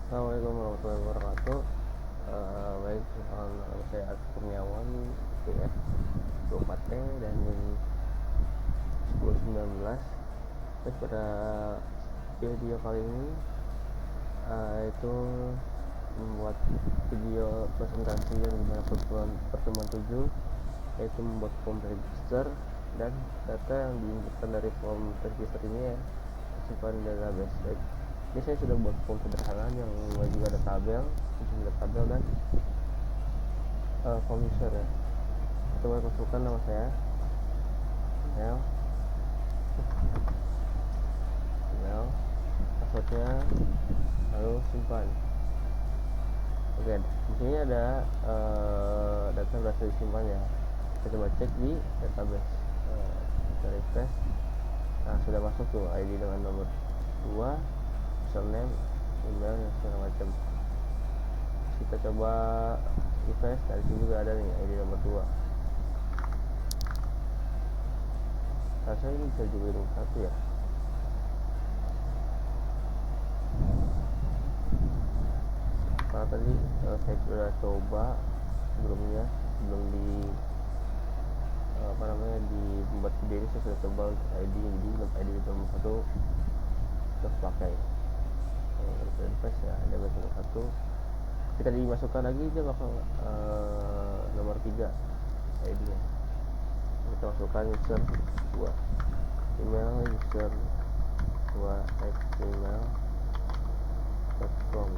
Assalamualaikum warahmatullahi wabarakatuh. Baik, nama saya Arif Kurniawan, PS 24T dan NIM 1019. Baik, pada video kali ini itu membuat video presentasi yang dimana pertemuan 7, yaitu membuat form register dan data yang diinputkan dari form register ini ya tersimpan di database. Baik, ini saya sudah buat form sederhana yang juga ada tabel, dan form user ya. Kita mulai masukkan nama saya, email, passwordnya, lalu simpan. Oke, di sini ada data berhasil disimpan ya. Kita coba cek di database. Kita refresh. Nah, sudah masuk tuh ID dengan nomor 2, username, email, dan segala macam. Kita coba refresh, dari sini juga ada nih ID nomor 2. Rasanya ini bisa juga nomor 1 ya. Karena tadi saya sudah coba sebelumnya, sebelum di membuat video ini saya sudah coba untuk ID, jadi ID nomor 1 sudah pakai. Refresh ya, ada nomor 1. Kita dimasukkan lagi, dia bakal nomor 3 ID nya. Kita masukkan user 2, email user 2 email.com.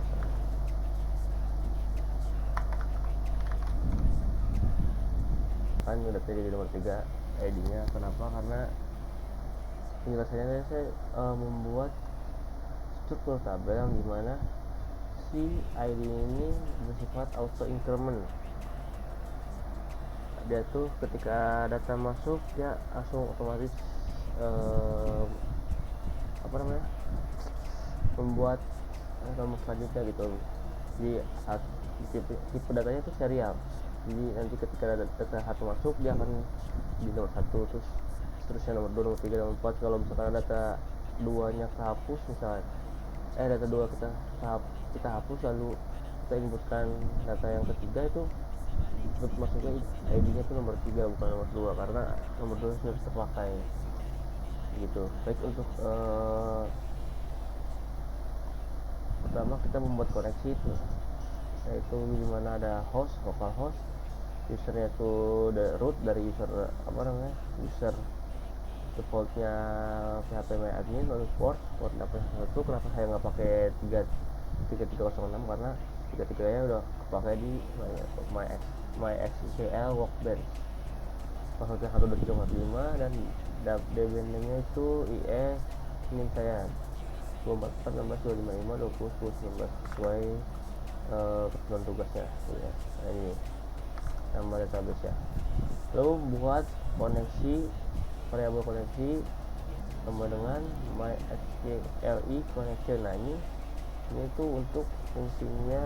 Kan udah tadi di nomor 3 ID nya. Kenapa? Karena penjelasannya saya membuat struktur tabel yang dimana si ID ini bersifat auto increment. Dia tuh ketika data masuk dia langsung otomatis membuat nomor selanjutnya gitu. Jadi tipe datanya itu serial. Jadi nanti ketika data 1 masuk, dia akan di nomor 1, terus seterusnya nomor 2, nomor 3, nomor 4. Kalau misalkan data 2 nya kehapus, misalnya data 2 kita hapus, lalu kita inputkan data yang ketiga, itu masuknya ID nya itu nomor 3 bukan nomor 2, karena nomor 2 sudah terpakai gitu. Baik, untuk pertama kita membuat koneksi itu, yaitu dimana ada host, localhost, usernya itu root dari user user defaultnya PHP MyAdmin, lalu port 81. Kenapa saya nggak pakai 3306? Karena 33 nya udah pakai di MySQL Workbench. Passwordnya 12345 dan DB nya itu IE NIM saya 24/16/255/20/10/19 sesuai ketentuan tugasnya ya. Nah, ini nama database ya. Lalu buat koneksi, variabel koneksi sama dengan MySQLi connection. Nah, ini tuh untuk fungsinya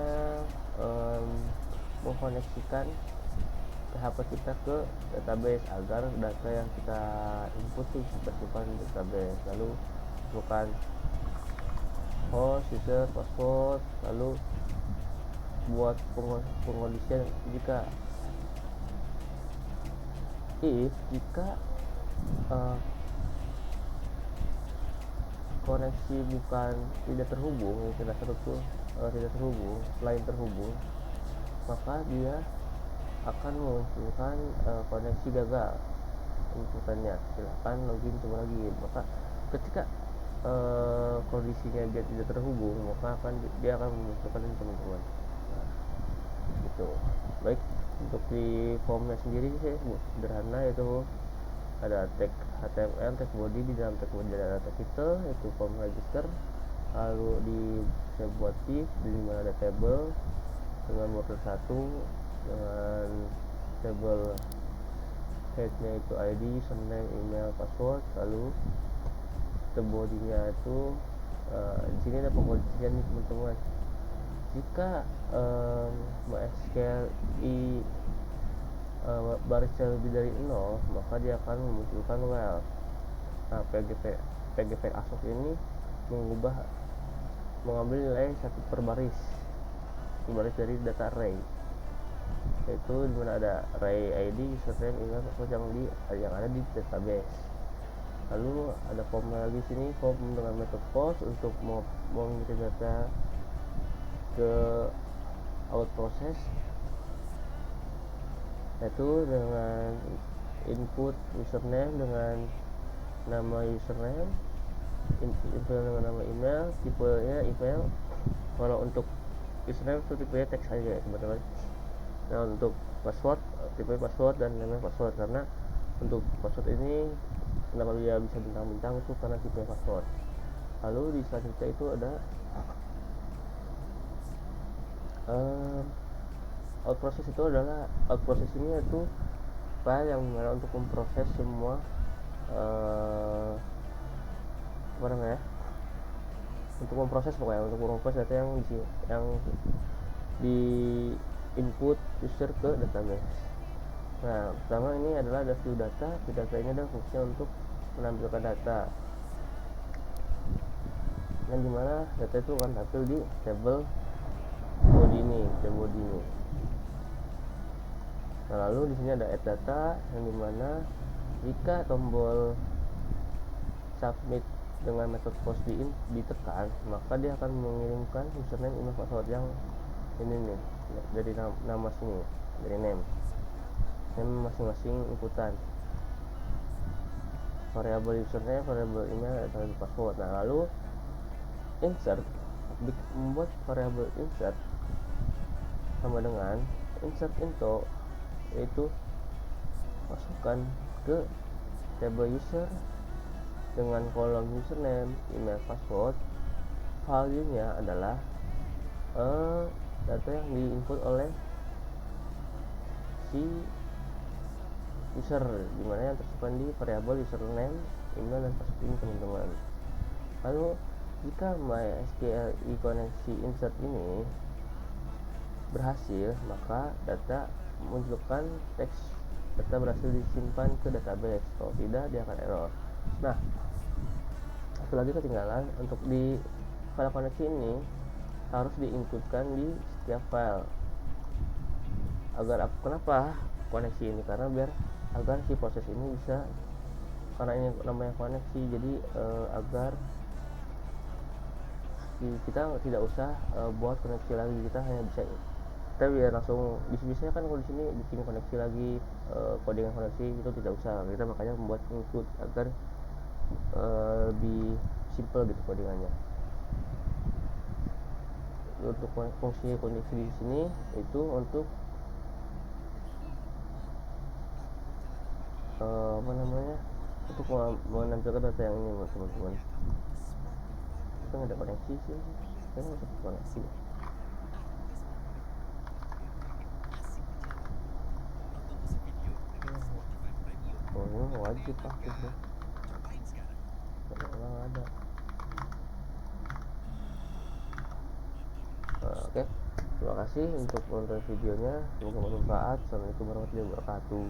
mengkoneksikan PHP kita ke database agar data yang kita input tuh tersimpan di database. Lalu bukan host, user, password, lalu buat pengkondisian jika koneksi bukan tidak terhubung, tidak terhubung, selain terhubung, maka dia akan memunculkan koneksi gagal inputannya. Silahkan login coba lagi. Maka ketika kondisinya dia tidak terhubung, maka dia akan memunculkan ini, teman-teman. Nah, gitu. Baik, untuk di formnya sendiri saya sederhana, yaitu ada tag HTML, tag body. Di dalam tag body ada tag title, yaitu form register. Lalu saya buat div di mana ada table dengan border 1 dengan table headnya itu ID, username, email, password. Lalu body-nya itu di sini ada pengkondisian nih, teman-teman. Jika MySQLi barisnya lebih dari 0, maka dia akan memunculkan well. Nah, PGP ASOC ini mengubah mengambil nilai satu per baris dari data array, yaitu dimana ada array ID, username, email, password yang ada di database. Lalu ada form lagi sini, form dengan metode post untuk mengirim data ke out process, yaitu dengan input username dengan nama username, email dengan nama email, tipenya email. Kalau untuk username itu tipenya teks aja ya teman-teman. Nah untuk password, tipe password dan nama password, karena untuk password ini kenapa dia bisa bintang-bintang itu karena tipe password. Lalu di selanjutnya itu ada out process. Itu adalah out process ini yaitu file yang dimana untuk memproses semua apa namanya, untuk memproses data yang di input user ke database. Nah pertama ini adalah ada view data. View data ini adalah fungsinya untuk menampilkan data, yang dimana data itu akan tampil di table body ini. Nah lalu di sini ada add data, yang dimana jika tombol submit dengan metode post ditekan, maka dia akan mengirimkan username, email, password yang ini nih dari nama sini, dari name masing-masing inputan, variabel username, variabel email, atau password. Nah lalu insert, membuat variabel insert sama dengan insert into, yaitu masukkan ke table user dengan kolom username, email, password. Value-nya adalah data yang diinput oleh si user, dimana yang tersimpan di variabel username, email, dan password ini teman-teman. Lalu jika MySQL koneksi insert ini berhasil, maka data menunjukkan teks data berhasil disimpan ke database. Kalau tidak, dia akan error. Nah satu lagi ketinggalan, untuk di file koneksi ini harus diinputkan di setiap file. Kenapa koneksi ini? Karena agar si proses ini bisa, karena ini namanya koneksi, jadi agar kita tidak usah buat koneksi lagi, kita biar langsung bisa kan. Kalau di sini bikin koneksi lagi, codingan koneksi itu tidak usah. Kita makanya membuat include agar lebih simple gitu codingannya. Untuk fungsi koneksi di sini itu untuk untuk menampilkan data yang ini teman-teman. Itu nggak ada koneksi sih, saya nggak bisa koneksi. Ini wajib aktif ya, kalau nggak ada. Oke, terima kasih untuk nonton videonya, semoga bermanfaat. Assalamualaikum warahmatullahi wabarakatuh.